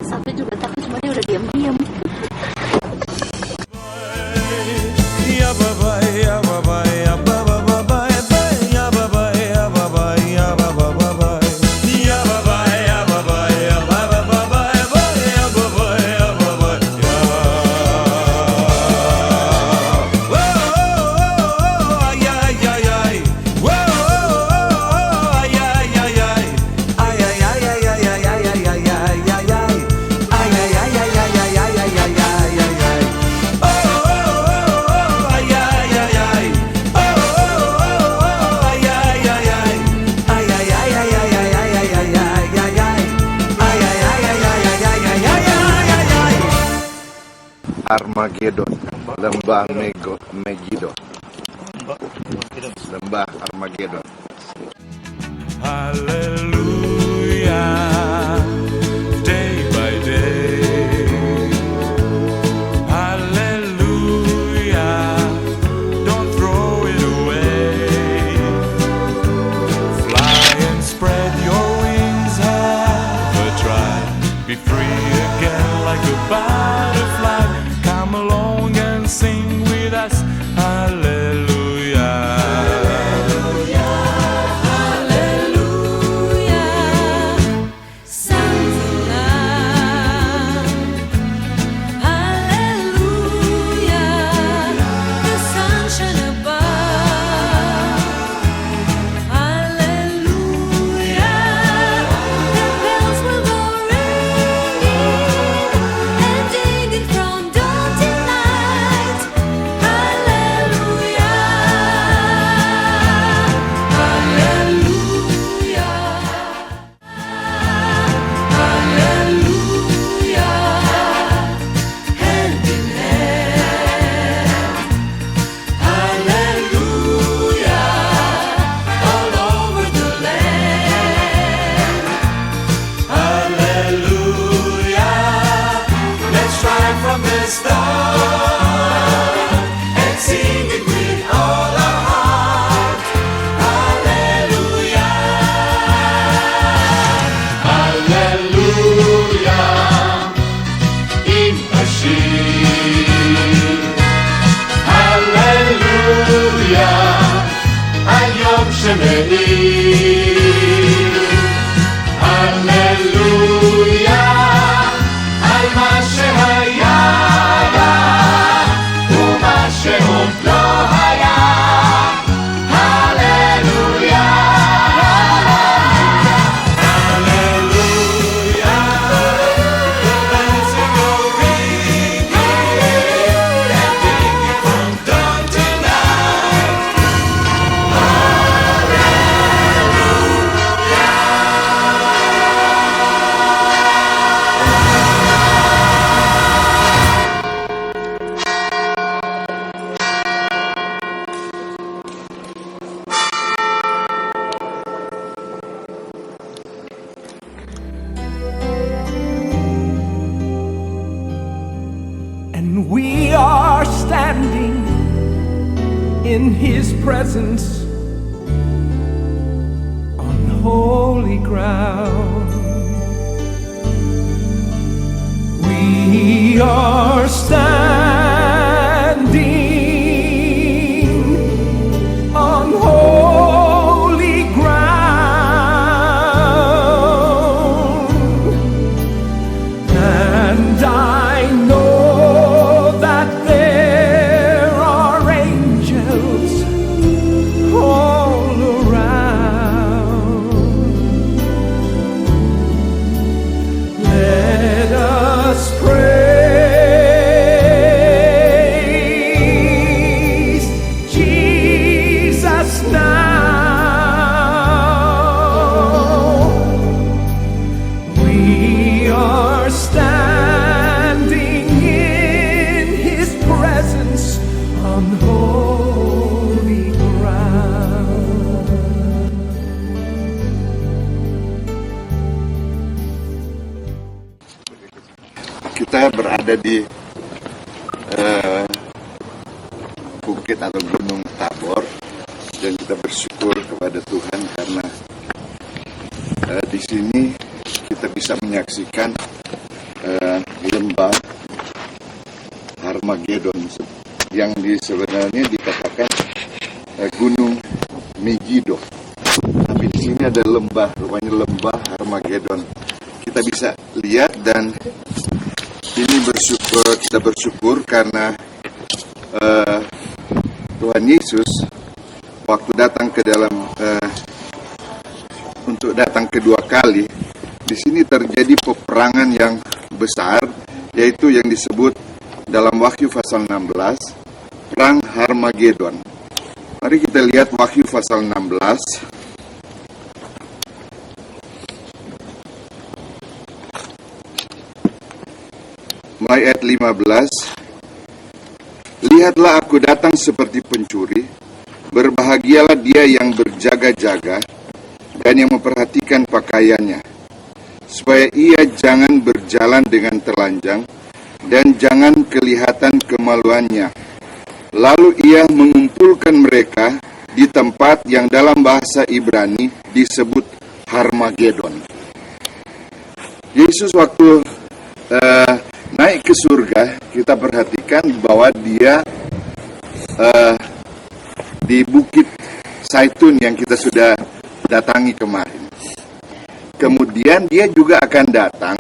Satu juga takut, cuma dia udah diam-diam. Armageddon, lembah Megiddo, lembah Armageddon. Hallelujah, day by day. Hallelujah, don't throw it away. Fly and spread your wings, have a try. Be free again like a butterfly. Come along and sing with us. Hallelujah. And we are standing in His presence on holy ground. We are standing on holy ground, and I know that there are angels all around. kita berada di bukit atau gunung Tabor, dan kita bersyukur kepada Tuhan karena di sini kita bisa menyaksikan lembah Harmagedon yang sebenarnya dikatakan gunung Megiddo. Tapi di sini ada lembah, rupanya lembah Harmagedon. Kita bisa lihat, dan ini kita bersyukur karena Tuhan Yesus waktu datang ke dalam untuk datang kedua kali, di sini terjadi peperangan yang besar, yaitu yang disebut dalam Wahyu pasal 16, perang Harmagedon. Mari kita lihat Wahyu pasal 16. Mulai ayat 15. Lihatlah, aku datang seperti pencuri. Berbahagialah dia yang berjaga-jaga dan yang memperhatikan pakaiannya, supaya ia jangan berjalan dengan telanjang dan jangan kelihatan kemaluannya. Lalu ia mengumpulkan mereka di tempat yang dalam bahasa Ibrani disebut Harmagedon. Yesus waktu naik ke surga, kita perhatikan bahwa dia di Bukit Zaitun yang kita sudah datangi kemarin. Kemudian dia juga akan datang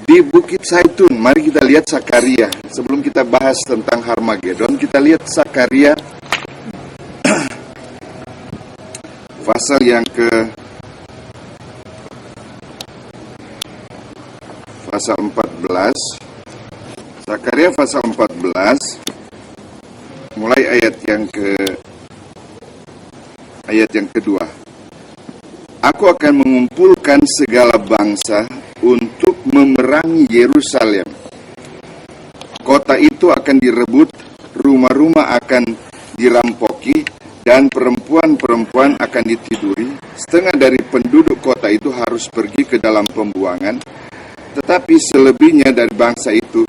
di Bukit Zaitun. Mari kita lihat Zakaria. Sebelum kita bahas tentang Harmagedon, kita lihat Zakaria pasal yang pasal 14. Zakaria pasal 14 mulai ayat yang kedua. Aku akan mengumpulkan segala bangsa untuk memerangi Yerusalem. Kota itu akan direbut, rumah-rumah akan dirampoki, dan perempuan-perempuan akan ditiduri. Setengah dari penduduk kota itu harus pergi ke dalam pembuangan, tetapi selebihnya dari bangsa itu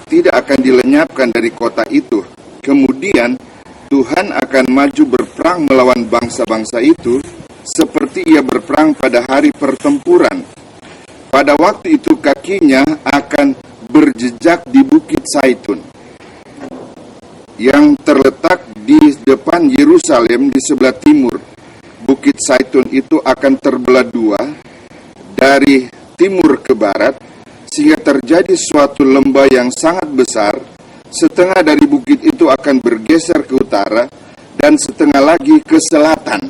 tidak akan dilenyapkan dari kota itu. Kemudian Tuhan akan maju berperang melawan bangsa-bangsa itu seperti ia berperang pada hari pertempuran. Pada waktu itu kakinya akan berjejak di Bukit Zaitun yang terletak di depan Yerusalem di sebelah timur. Bukit Zaitun itu akan terbelah dua dari timur ke barat, sehingga terjadi suatu lembah yang sangat besar. Setengah dari bukit itu akan bergeser ke utara dan setengah lagi ke selatan.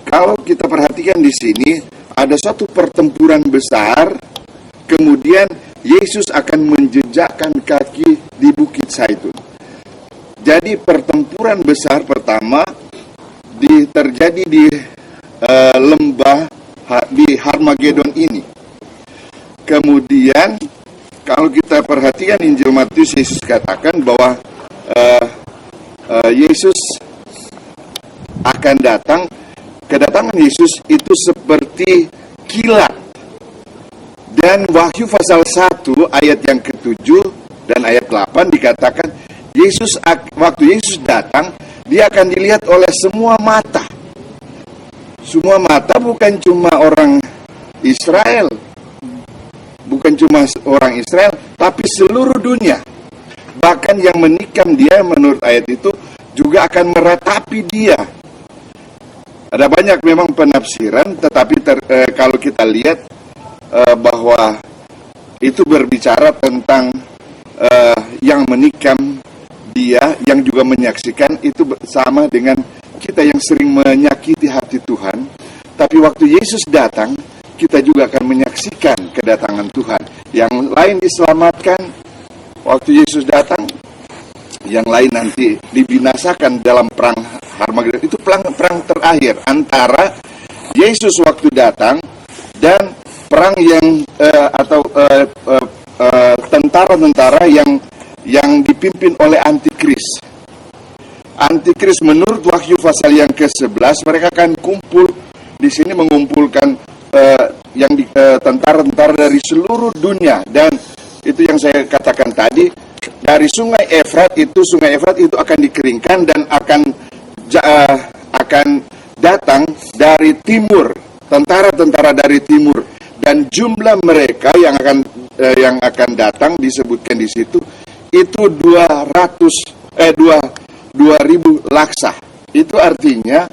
Kalau kita perhatikan di sini, ada suatu pertempuran besar, kemudian Yesus akan menjejakkan kaki di Bukit Zaitun. Jadi pertempuran besar pertama terjadi di lembah di Harmagedon ini. Kemudian kalau kita perhatikan Injil Matius, Yesus katakan bahwa Yesus akan datang. Kedatangan Yesus itu seperti kilat. Dan Wahyu pasal 1 ayat yang ke-7 dan ayat 8 dikatakan waktu Yesus datang, dia akan dilihat oleh semua mata. Semua mata, bukan cuma orang Israel, bukan cuma orang Israel, tapi seluruh dunia. Bahkan yang menikam dia, menurut ayat itu, juga akan meratapi dia. Ada banyak memang penafsiran, tetapi kalau kita lihat bahwa itu berbicara tentang yang menikam dia, yang juga menyaksikan, itu sama dengan kita yang sering menyakiti hati Tuhan. Tapi waktu Yesus datang, kita juga akan menyaksikan kedatangan Tuhan. Yang lain diselamatkan waktu Yesus datang, yang lain nanti dibinasakan dalam perang Harmagedon. Itu perang terakhir antara Yesus waktu datang dan perang yang tentara-tentara yang dipimpin oleh Antikris. Antikris menurut Wahyu pasal yang ke-11, mereka akan kumpul di sini, mengumpulkan tentara-tentara dari seluruh dunia, dan itu yang saya katakan tadi, dari Sungai Efrat itu akan dikeringkan dan akan datang dari timur, tentara-tentara dari timur, dan jumlah mereka yang akan datang disebutkan di situ itu 2.000 laksa. Itu artinya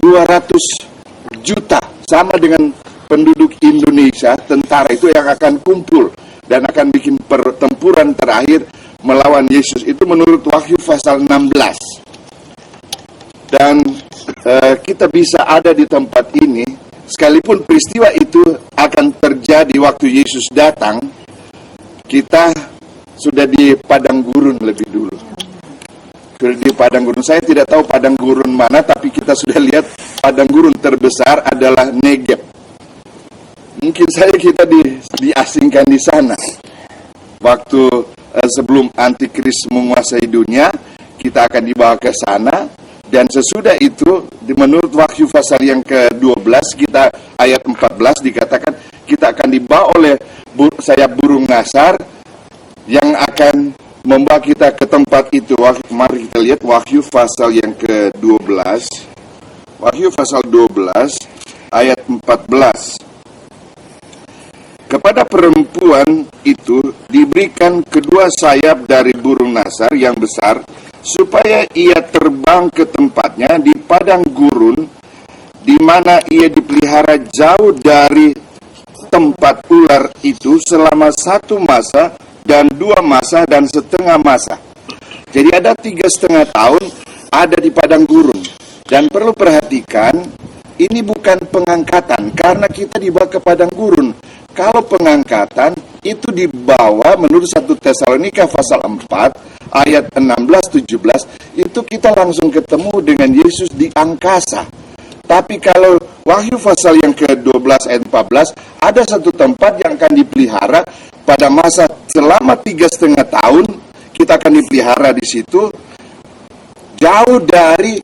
200 juta, sama dengan penduduk Indonesia. Tentara itu yang akan kumpul dan akan bikin pertempuran terakhir melawan Yesus. Itu menurut Wahyu pasal 16. Dan kita bisa ada di tempat ini sekalipun peristiwa itu akan terjadi waktu Yesus datang. Kita sudah di padang gurun lebih dulu. Di padang gurun, saya tidak tahu padang gurun mana, tapi kita sudah lihat padang gurun terbesar adalah Negeb. Mungkin saja kita diasingkan di sana. Waktu sebelum antikris menguasai dunia, kita akan dibawa ke sana. Dan sesudah itu, menurut Wahyu pasal yang ke-12, kita ayat 14 dikatakan kita akan dibawa oleh sayap burung ngasar yang akan membawa kita ke tempat itu. Mari kita lihat Wahyu pasal yang ke-12. Wahyu pasal 12 ayat 14. Kepada perempuan itu diberikan kedua sayap dari burung nasar yang besar, supaya ia terbang ke tempatnya di padang gurun, di mana ia dipelihara jauh dari tempat ular itu selama 1 masa dan 2 masa dan setengah masa. Jadi ada 3,5 tahun ada di padang gurun. Dan perlu perhatikan, ini bukan pengangkatan, karena kita dibawa ke padang gurun. Kalau pengangkatan itu dibawa menurut 1 Tesalonika pasal 4 ayat 16-17, itu kita langsung ketemu dengan Yesus di angkasa. Tapi kalau Wahyu pasal yang ke-12 ayat 14, ada satu tempat yang akan dipelihara pada masa selama 3,5 tahun. Kita akan dipelihara di situ, jauh dari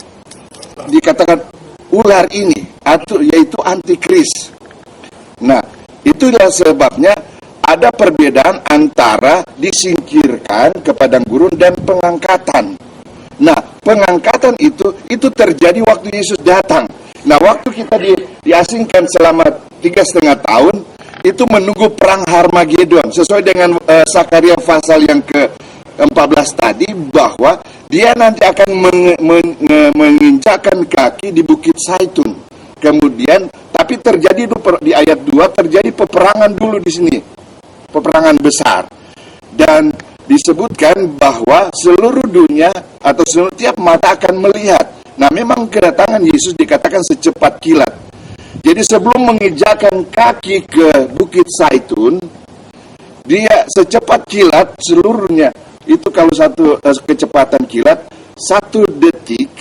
dikatakan ular ini, yaitu antikris. Nah, itulah sebabnya ada perbedaan antara disingkirkan ke padang gurun dan pengangkatan. Nah, pengangkatan itu terjadi waktu Yesus datang. Nah, waktu kita diasingkan selama 3,5 tahun, itu menunggu perang Harmagedon. Sesuai dengan Sakaria pasal yang ke-14 tadi, bahwa dia nanti akan menginjakkan kaki di Bukit Zaitun. Kemudian, tapi terjadi di ayat 2, terjadi peperangan dulu di sini. Peperangan besar. Dan disebutkan bahwa seluruh dunia atau seluruh tiap mata akan melihat. Nah, memang kedatangan Yesus dikatakan secepat kilat. Jadi sebelum menginjakkan kaki ke Bukit Zaitun, dia secepat kilat seluruhnya. Itu kalau satu kecepatan kilat, 1 detik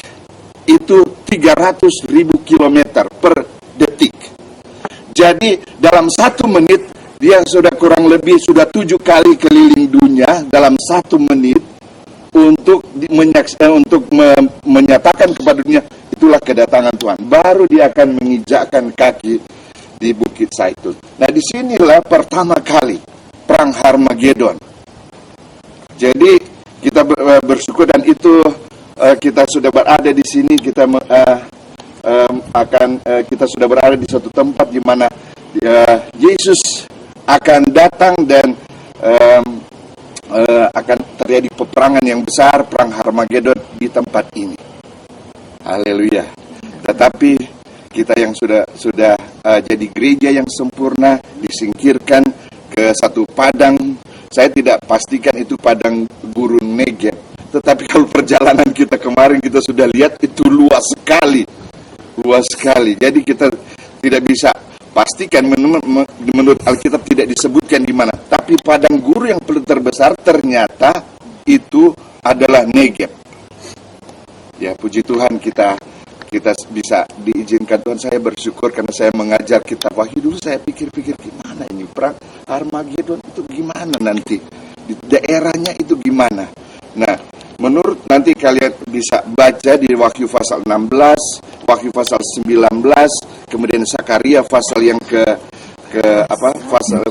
itu 300.000 kilometer per detik. Jadi dalam 1 menit dia sudah kurang lebih 7 kali keliling dunia dalam 1 menit untuk menyatakan kepada dunia, itulah kedatangan Tuhan. Baru dia akan menginjakkan kaki di Bukit Zaitun. Nah, disinilah pertama kali perang Harmagedon. Jadi kita bersyukur, dan itu kita sudah berada di sini. Kita kita sudah berada di suatu tempat di mana Yesus akan datang dan akan terjadi peperangan yang besar, perang Harmagedon di tempat ini. Haleluya. Tetapi kita yang sudah jadi gereja yang sempurna, disingkirkan ke satu padang. Saya tidak pastikan itu padang gurun Negeb, tetapi kalau perjalanan kita kemarin kita sudah lihat itu luas sekali. Jadi kita tidak bisa pastikan, menurut Alkitab tidak disebutkan di mana. Tapi padang gurun yang paling terbesar ternyata itu adalah Negeb. Ya, puji Tuhan kita bisa diizinkan Tuhan. Saya bersyukur karena saya mengajar kitab Wahyu dulu. Saya pikir-pikir gimana ini perang Harmagedon itu gimana nanti di daerahnya itu gimana. Nah, menurut nanti kalian bisa baca di Wahyu pasal 16, Wahyu pasal 19, kemudian Sakaria pasal yang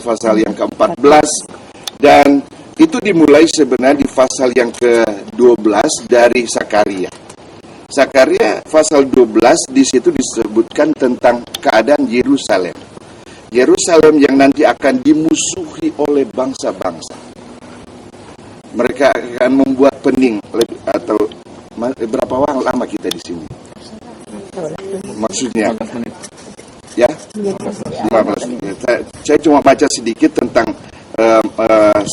pasal yang ke-14. Dan itu dimulai sebenarnya di pasal yang ke-12 dari Sakaria. Sakaria pasal 12 di situ disebutkan tentang keadaan Yerusalem. Yerusalem yang nanti akan dimusuhi oleh bangsa-bangsa. Mereka akan membuat pening atau berapa lama kita di sini? Maksudnya ya 15 menit. Saya cuma baca sedikit tentang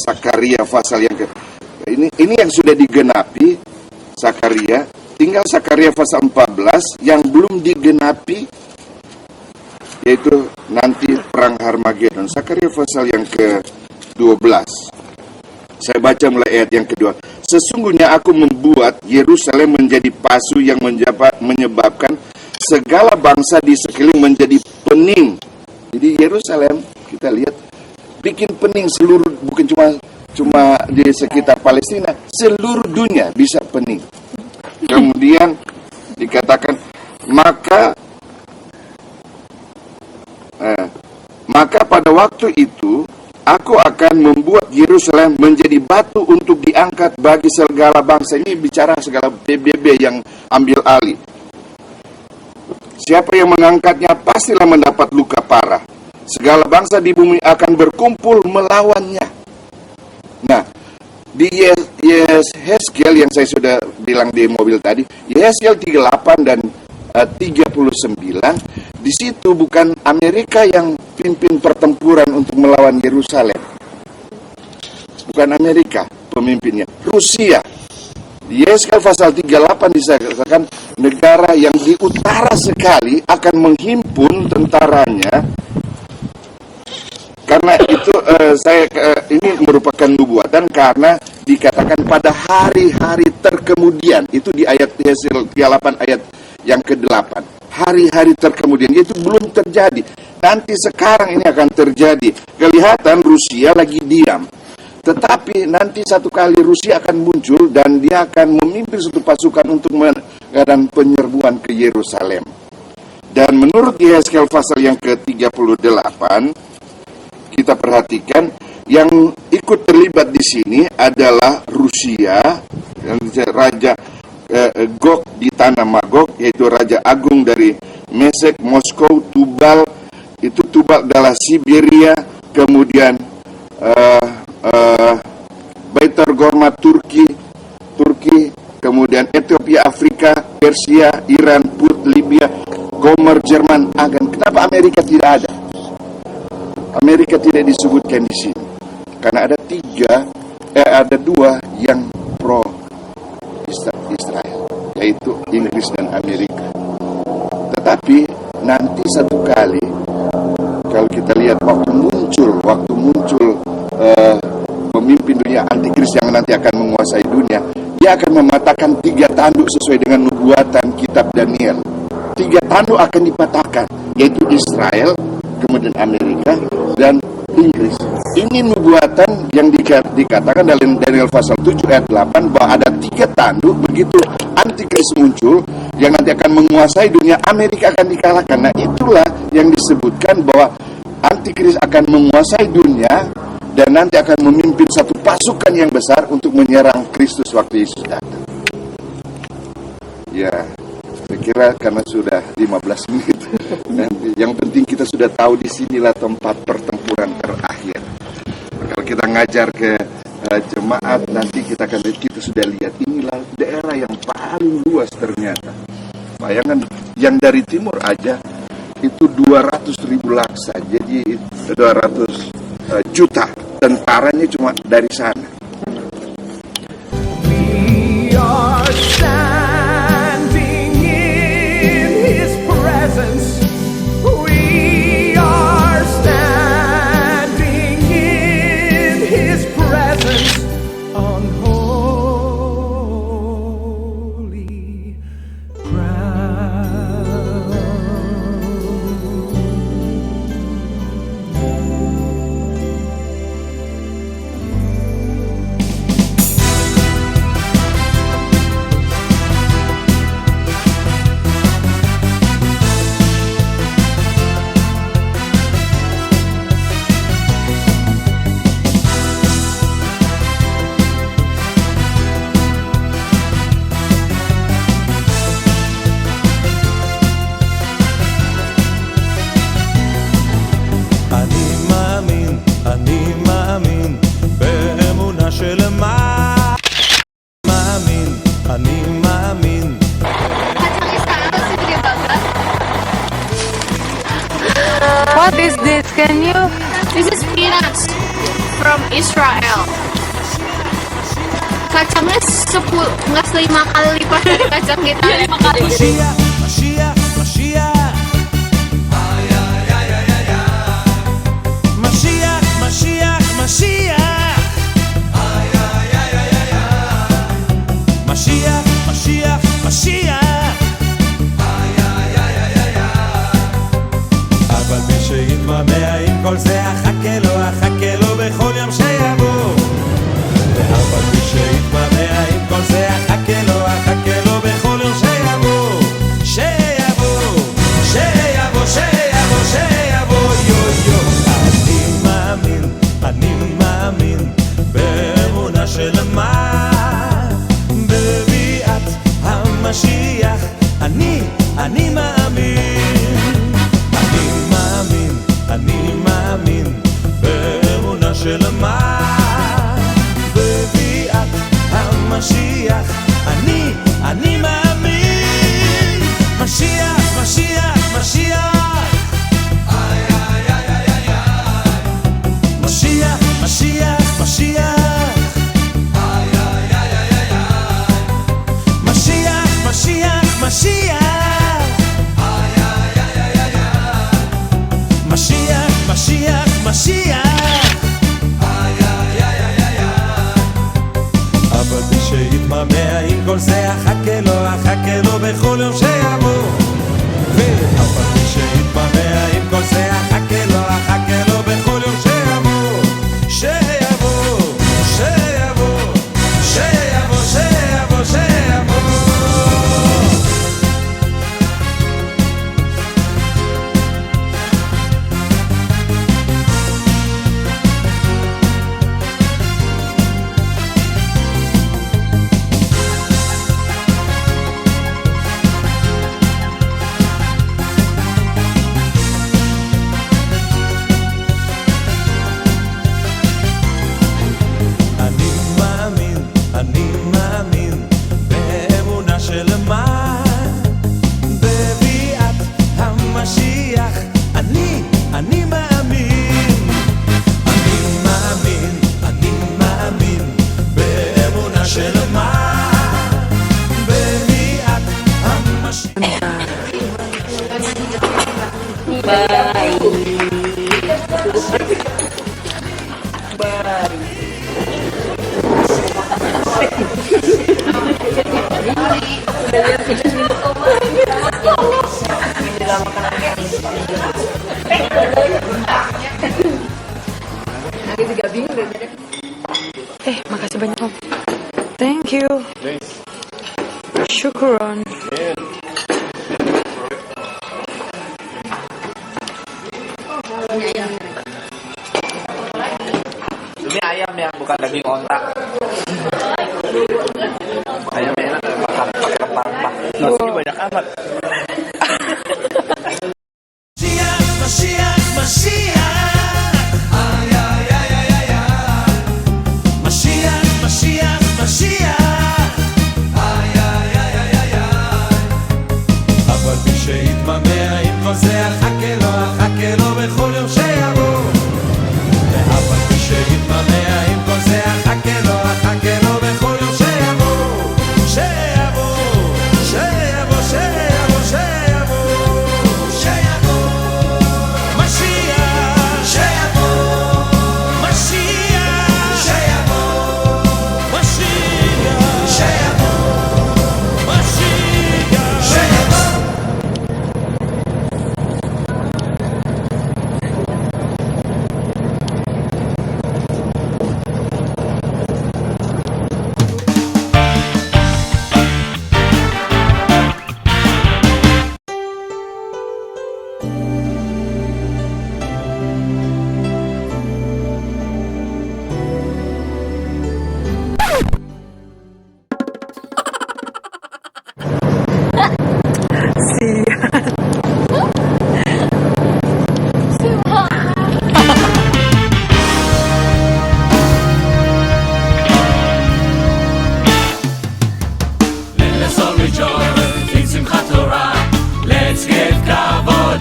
Sakaria pasal yang ini yang sudah digenapi Sakaria. Tinggal Sakaria pasal 14 yang belum digenapi, yaitu nanti perang Harmagedon. Sakaria pasal yang ke-12. Saya baca mulai ayat yang kedua. Sesungguhnya aku membuat Yerusalem menjadi pasu yang menyebabkan segala bangsa di sekeliling menjadi pening. Jadi Yerusalem kita lihat bikin pening seluruh, bukan cuma di sekitar Palestina, seluruh dunia bisa pening. Kemudian dikatakan maka pada waktu itu aku akan membuat Yerusalem menjadi batu untuk diangkat bagi segala bangsa. Ini bicara segala PBB yang ambil alih. Siapa yang mengangkatnya pastilah mendapat luka parah. Segala bangsa di bumi akan berkumpul melawannya. Nah, di Yehezkiel yang saya sudah bilang di mobil tadi, Yehezkiel 38 dan 39, di situ bukan Amerika yang pimpin pertempuran untuk melawan Yerusalem. Bukan Amerika pemimpinnya, Rusia. Di Yehezkiel pasal 38 disatakan negara yang di utara sekali akan menghimpun tentaranya. Karena itu ini merupakan nubuatan karena dikatakan pada hari-hari terkemudian. Itu di ayat Yehezkiel 38 ayat yang ke-8. Hari-hari terkemudian, itu belum terjadi. Nanti sekarang ini akan terjadi. Kelihatan Rusia lagi diam. Tetapi nanti satu kali Rusia akan muncul dan dia akan memimpin satu pasukan untuk mengadakan penyerbuan ke Yerusalem. Dan menurut Yehezkiel pasal yang ke-38, kita perhatikan yang ikut terlibat di sini adalah Rusia, Raja Gog di tanah Magog, yaitu Raja Agung dari Mesek, Moskow, Tubal, itu Tubal adalah Siberia, kemudian Beitar Gorma Turki, kemudian Ethiopia, Afrika, Persia, Iran, Put, Libya, Gomer, Jerman, Agan. Kenapa Amerika tidak ada? Amerika tidak disebutkan di sini karena ada dua yang pro Israel, yaitu Inggris dan Amerika. Tetapi nanti satu kali kalau kita lihat waktu muncul pemimpin dunia antikris yang nanti akan menguasai dunia, dia akan mematahkan 3 tanduk sesuai dengan nubuatan kitab Daniel. 3 tanduk akan dipatahkan, yaitu Israel, kemudian Amerika, dan Inggris. Ini nubuatan yang dikatakan dalam Daniel pasal 7 ayat 8 bahwa ada 3 tanduk begitu antikris muncul yang nanti akan menguasai dunia, Amerika akan dikalahkan. Nah, itulah yang disebutkan bahwa antikris akan menguasai dunia dan nanti akan memimpin satu pasukan yang besar untuk menyerang Kristus waktu Yesus datang. Ya, saya kira karena sudah 15 menit. Nanti yang penting kita sudah tahu di sinilah tempat pertempuran terakhir. Kalau kita ngajar ke jemaat nanti kita sudah lihat inilah daerah yang paling luas ternyata. Bayangkan yang dari timur aja itu 200.000 laksa. Jadi 200 juta tentaranya cuma dari sana. We are standing in His presence. We are standing in His presence on holy ground. What is this? Can you? This is peanuts from Israel. Kacangnya 5 kali lipat dari kacang kita. Mashiach, Mashiach, Mashiach. Mashiach, Mashiach, Mashiach. Mashiach, Mashiach, Mashiach. אבל מי שיתמהמה עם כל זה, אחכה לו בכל יום שיבוא. אבל מי שיתמהמה עם כל זה, אחכה לו בכל יום שיבוא. שיבוא, יו יו. אני מאמין באמונה שלמה בביאת המשיח. אני מאמין באמונה שלמה בביאת המשיח. אני מאמין. משיח, משיח, משיח. משיח, משיח, משיח. משיח, משיח, משיח. משיח, משיח, משיח. אבל מי שיתמהמה עם כל זה, אחכה לו בכל יום שיבוא. אבל מי שיתמהמה עם כל זה, אחכה לו בכל יום שיבוא. שיבוא. אני מאמין באמונה שלמה בביאת המשיח. אני מאמין באמונה שלמה בביאת המשיח. Makasih banyak Om. Thank you. Syukron. Ini ayam ya, bukan daging onta. Ayam enak pakai rempah-rempah. Nasinya banyak amat. Mashiach, Mashiach. Mashiach, Mashiach, Mashiach. אבל מי שיתמהמה עם כל זה, אחכה לו בכל יום שיבוא. אבל מי שיתמהמה עם כל זה, אחכה לו בכל יום שיבוא.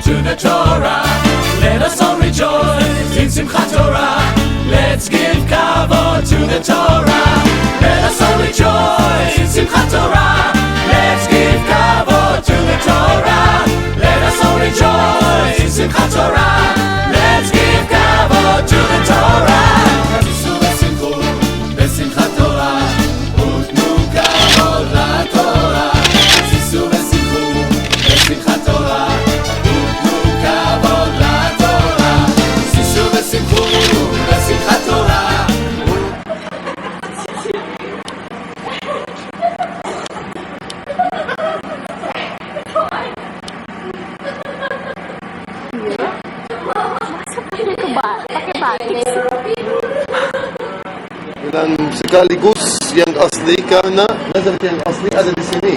to the Torah. Let us all rejoice in Simchat Torah. Let's give kavod to the Torah. Let us all rejoice in Simchat Torah. Let's give kavod to the Torah. Let us all rejoice in Simchat Torah. Let's give kavod to the Torah. Sisu v'simchu b'simchat Torah. Utnu kavod laTorah. Sisu v'simchu b'simchat Torah. Utnu kavod laTorah. Sisu v'simchu b'simchat Torah. Dan sekaligus yang asli karena nazar yang asli ada di sini.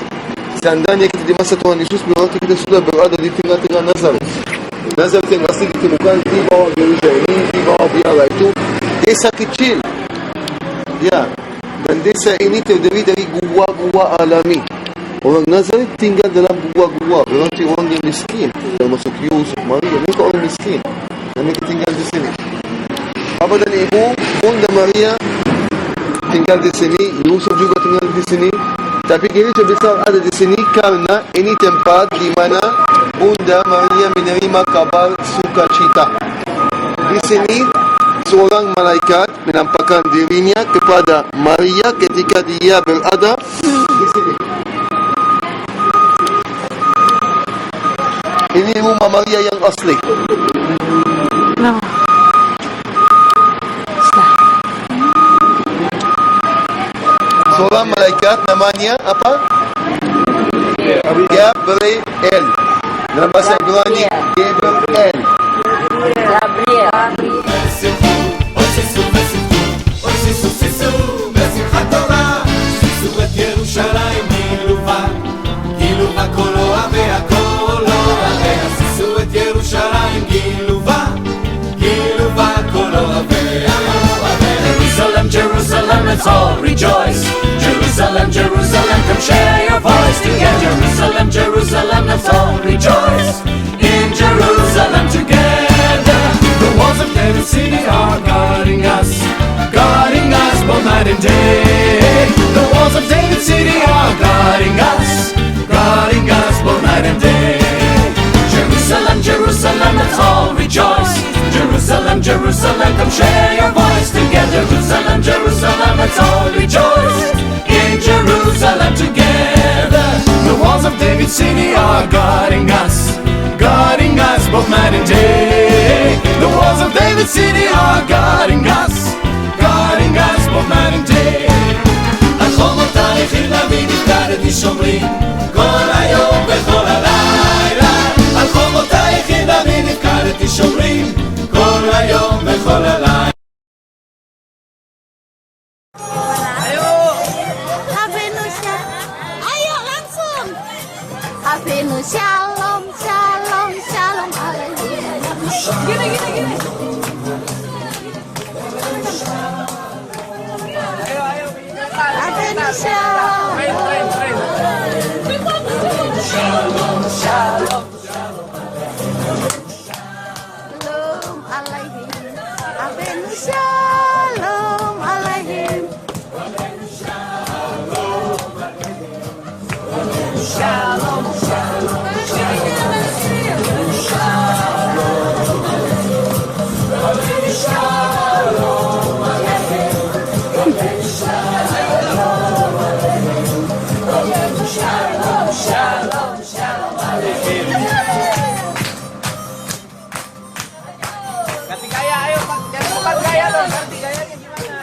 Seandainya kita di masa Tuhan Yesus berarti kita sudah berada di tengah-tengah nazar. Nazar yang asli ditemukan di bawah gereja ini, di bawah biara itu desa kecil. Ya, dan desa ini terdiri dari gua-gua alami. Orang Nazaret tinggal dalam gua-gua, berarti orang yang miskin. Termasuk Yusuf, Maria, mereka orang miskin. Dan mereka tinggal di sini. Bapa dan Ibu, Bunda Maria tinggal di sini, Yusuf juga tinggal di sini. Tapi gereja besar ada di sini karena ini tempat di mana Bunda Maria menerima kabar sukacita. Di sini seorang malaikat menampakkan dirinya kepada Maria ketika dia berada di sini. Ini rumah Maria yang asli. No. Seorang malaikat namanya apa? Gabriel. Dalam bahasa Ibrani, Gabriel. Sisu sisu בשמחת תורה. שישו את ירושלים גילובה כל אוהביה כל אוהביה. שישו את ירושלים גילובה כל אוהביה. Jerusalem, Jerusalem, let's all rejoice. Jerusalem, Jerusalem, come share your voice together. Jerusalem, Jerusalem, let's all rejoice. In Jerusalem together. The walls of David City are guarding us both night and day. The walls of David City are guarding us both night and day. Jerusalem, Jerusalem, let's all rejoice. Jerusalem, Jerusalem, come share your voice together. Jerusalem, Jerusalem, let's all rejoice. In Jerusalem together. The walls of David City are guarding us both night and day. The walls of David City are guarding us both night and day. על חומותייך עיר דוד הפקדתי שומרים כל היום וכל הלילה. על חומותייך עיר דוד הפקדתי שומרים כל היום וכל הלילה. Avenu shalom, shalom, shalom aleichem. Gini. Avenu shalom. Shalom, shalom. Shalom aleichem. Avenu shalom aleichem. Shalom, shalom. Ganti gaya, ayo Pak. Jangan lupa gaya dong. Ganti gayanya gimana?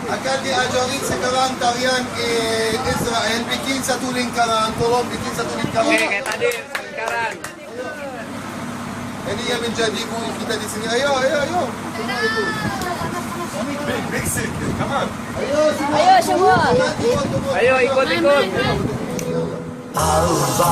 akan diajarin sekarang tarian Israel, bikin satu lingkaran, tolong bikin satu lingkaran. Oke, kayak tadi, lingkaran. Ini yang menjadi guru kita di sini. Ayo. Big circle, come on. Ayo semua. Ayo, ikut. Thank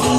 you.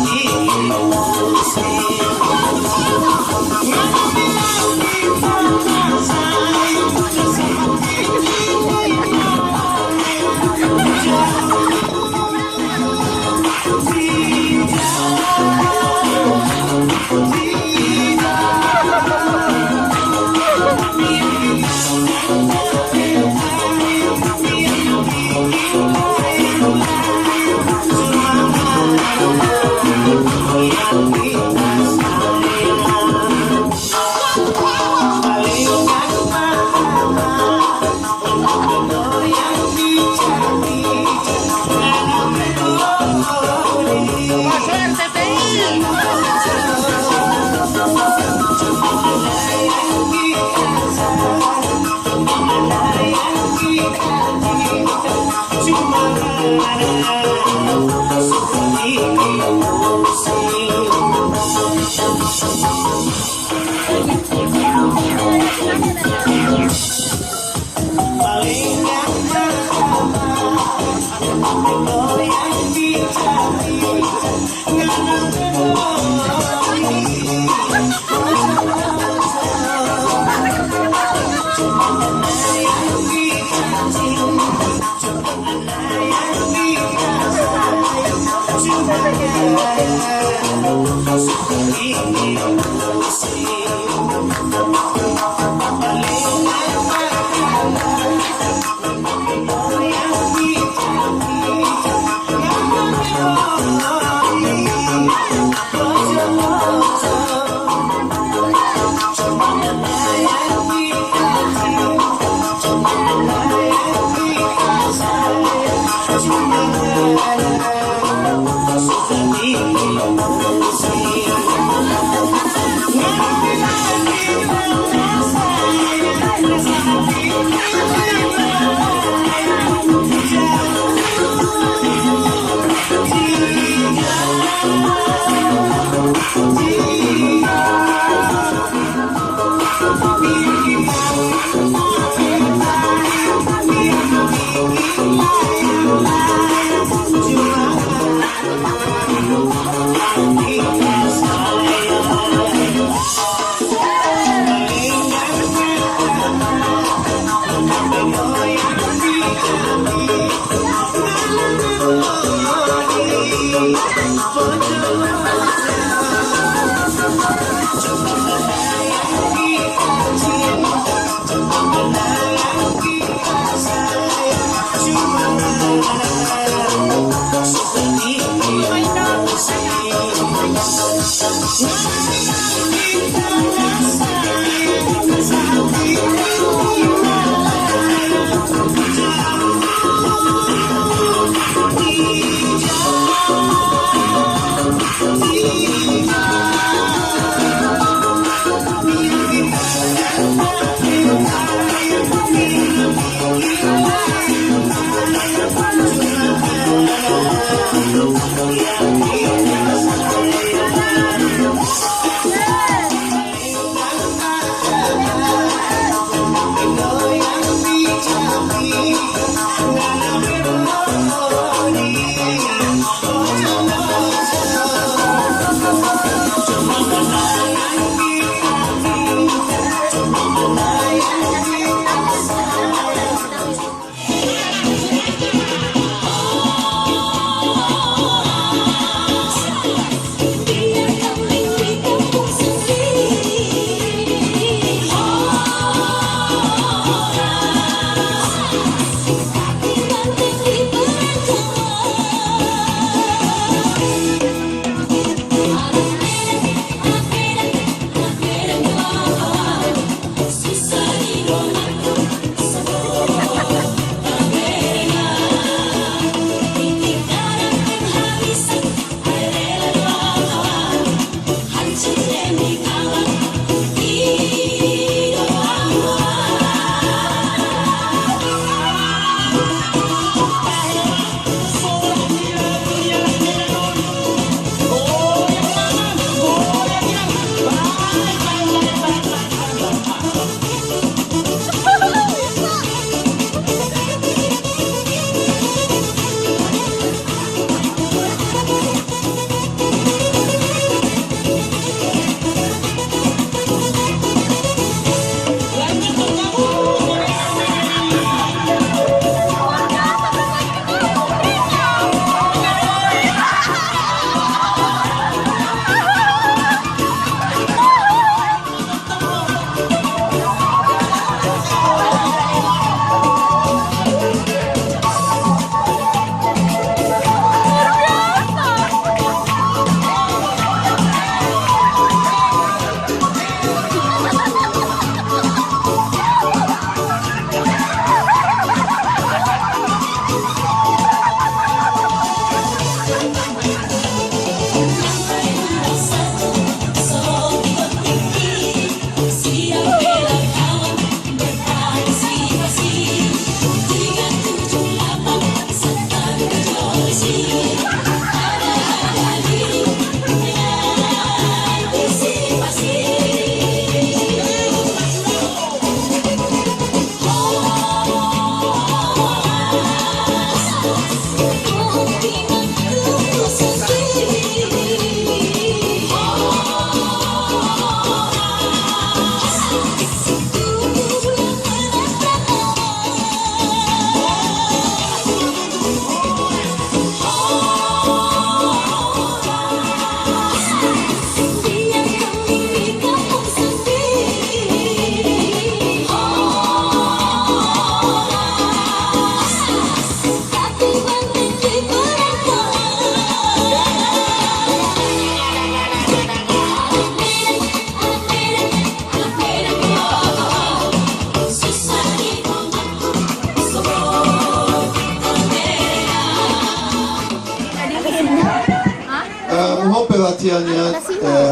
Mohon perhatiannya.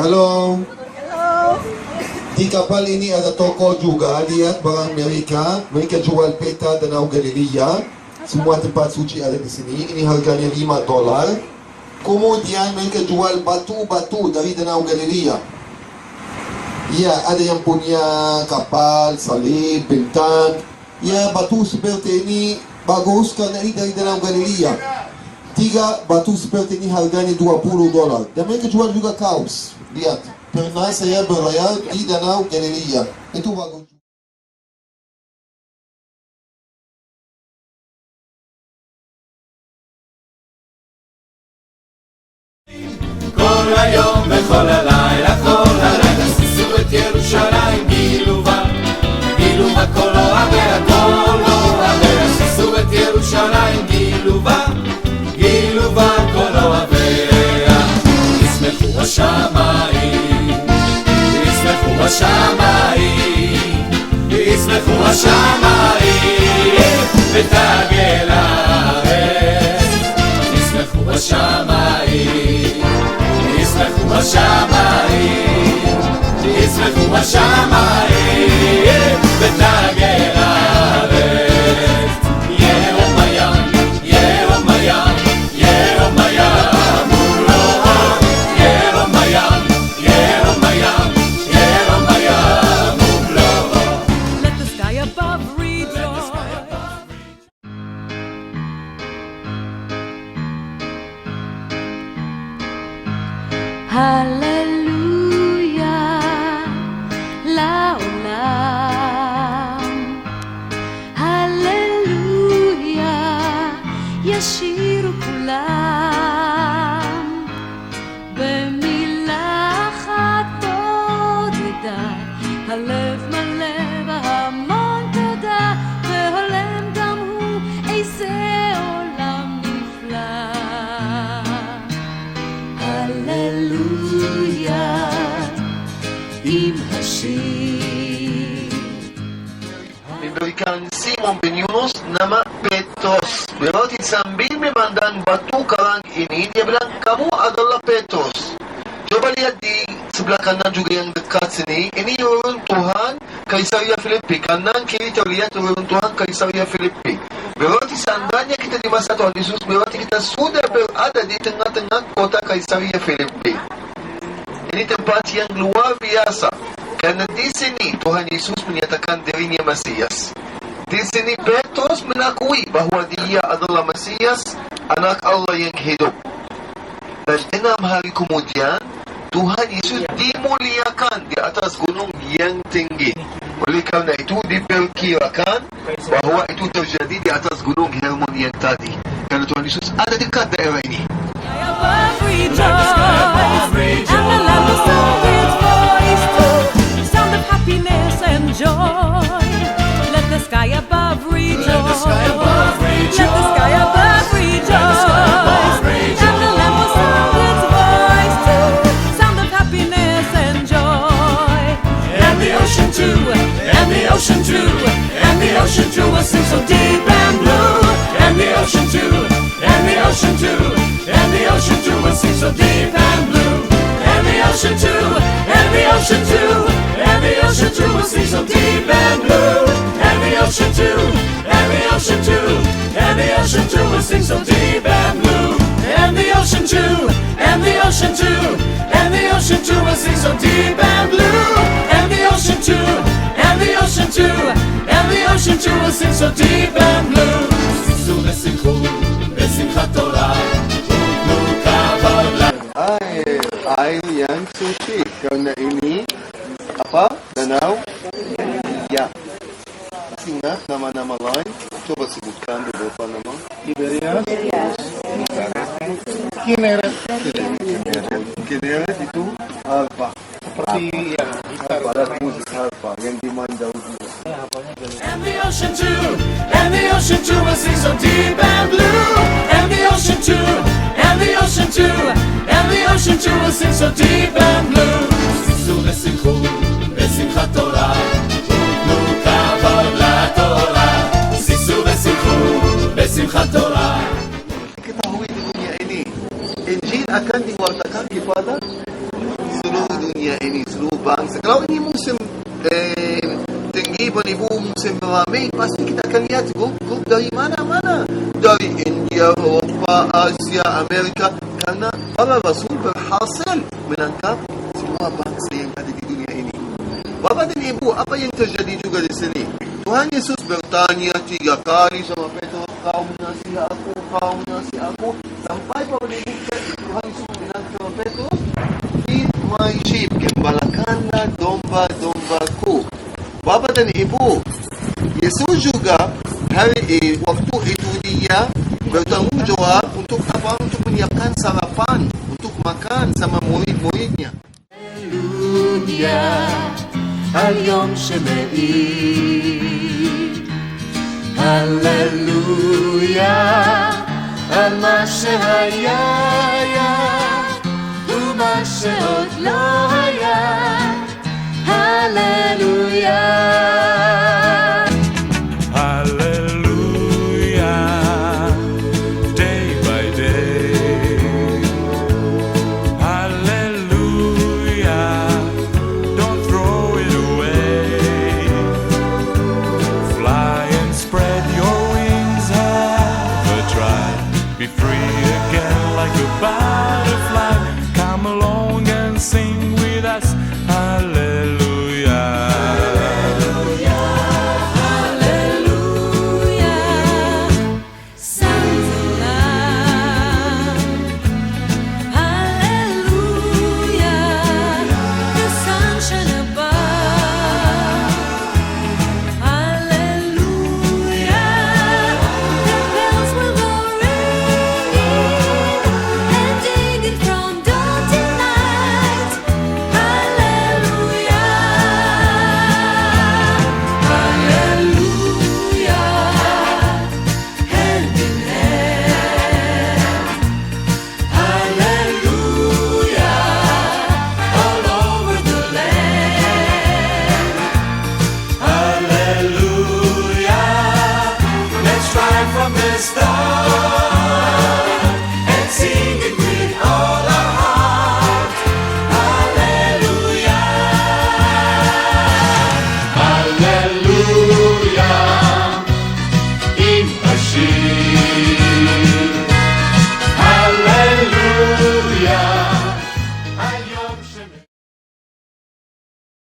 Halo. Di kapal ini ada toko juga. Lihat barang mereka. Mereka jual peta Danau Galilea. Semua tempat suci ada di sini. Ini harganya $5. Kemudian mereka jual batu-batu dari Danau Galilea. Ya, ada yang punya kapal, salib, bintang. Ya, batu seperti ini bagus karena ini dari Danau Galilea. 3 batu seperti ini harganya $20. Dan mereka jual juga kaos. Lihat, pernah saya berlayar di Danau Galilea. Itu bagus. כל היום וכל הלילה, כל הלילה, שישו את ירושלים, גילו בה כל אוהביה, כל אוהביה, שישו את ירושלים, גילו בה כל אוהביה. ישמחו השמיים, ישמחו השמיים, ישמחו השמיים, ותגל הארץ, ישמחו השמיים, ישמחו השמיים, ישמחו השמיים, ותגל הארץ. ירום הים, ירום הים, ירום הים ומלואו, ירום הים, ירום הים, ירום הים ומלואו. Let the sky above rejoice. הללויה לעולם, הללויה ישירו כולם, במילה אחת בודדה, הלב מלא בהמון תודה, והולם גם הוא איזה עולם נפלא. הללויה עם השיר. Memberikan Simon bin Yunus nama Petrus. Berarti sambil memandang batu karang ini, dia bilang, kamu adalah Petrus. Coba lihat di sebelah kanan juga yang dekat sini. Ini urun Tuhan Kaisaria Filipi. Kanan kiri terlihat urun Tuhan Kaisaria Filipi. Berarti seandainya kita di masa Tuhan Yesus, berarti kita sudah berada di tengah-tengah kota Kaisaria Filipi. Ini tempat yang luar biasa. Karena di sini Tuhan Yesus menyatakan dirinya Mesias. Di sini Petrus mengakui bahwa dia adalah Mesias, anak Allah yang hidup. Dan 6 hari kemudian Tuhan Yesus dimuliakan di atas gunung yang tinggi. Oleh karena itu diperkirakan bahwa itu terjadi di atas gunung Hermon yang tadi. Karena Tuhan Yesus ada dekat daerah ini. Above rejoice, and the land will sound its voice too, sound of happiness and joy. Let the sky above rejoice, let the sky above rejoice, and the land will sound its voice too, sound of happiness and joy. And the ocean too, and the ocean too, and the ocean too will sing so deep and blue. And the ocean too, and the ocean too, and the ocean too will sing so deep and blue. And the ocean too, and the ocean too, and the ocean too will sing so deep and blue. And the ocean too, and the ocean too, and the ocean too will sing so deep and blue. And the ocean too, and the ocean too, and the ocean too will sing so deep and blue. And the ocean too, and the ocean too, and the ocean too will sing so deep and blue. שישו ושמחו בשמחת תורה ותנו כבוד. Air yang suci. Karena ini apa? Danau Galilea. Masih ingat nama-nama lain? Coba sebutkan beberapa nama. Tiberias, Kineret itu harpa. Seperti yang pada musik harpa yang dimain jauh juga. And the ocean too, and the ocean too will sing so deep and blue. And the ocean too, and the ocean too, and the ocean too will sing so deep and blue. שישו ושמחו בשמחת תורה ותנו כבוד לתורה. שישו ושמחו בשמחת תורה. Ketahui di dunia ini, Injil akan diwartakan kepada seluruh dunia ini, seluruh bangsa. Kalau ini musim tinggi, beribu musim ramai, pasti kita akan lihat grup dari mana-mana, dari India, Eroppa, Asia, Amerika, karena para rasul berhasil menangkap semua bangsa yang ada di dunia ini. Bapak dan Ibu, apa yang terjadi juga di sini? Tuhan Yesus bertanya 3 kali sama Petrus, kau mengasihi aku, kau mengasihi aku, sampai Bapak dan Ibu Tuhan Yesus bilang sama Petrus, feed my sheep, gembalakanlah domba-dombaku. Bapak dan Ibu, Yesus juga waktu itu dia bertanggung jawab untuk apa? Untuk menyiapkan sarapan, untuk makan sama murid-muridnya. הללויה על יום שמאיר, הללויה על מה שהיה ומה שעוד לא